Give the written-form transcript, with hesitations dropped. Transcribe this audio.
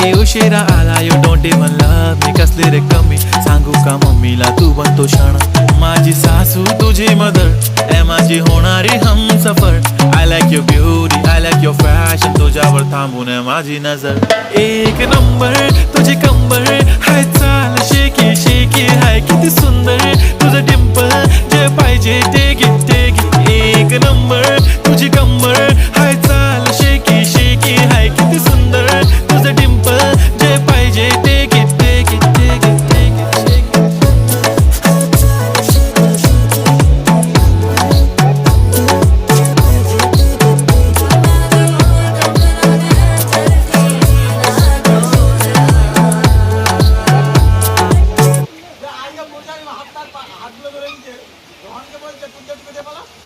घरी उशिरा आला you don't even love me कसली रे कमी सांगू का मम्मीला तू बनतो क्षण माझी सासू तुझी मदर ए माझी होणारी Humsafar I like your beauty I like your fashion तुझ्यावर थांबून आहे माझी नजर एक नंबर तुझी कंबर हाय चाल शेकी शेकी हाय किती सुंदर तुझं डिंपल जे पाहिजे ते घे एक नंबर तुझी कंबर हाय चाल शेकी शेकी हाय किती सुंदर तुझं डिंपल जे पाहिजे ते घे হাতগুলো ধরে নিচে রোহনকে বলছে তুই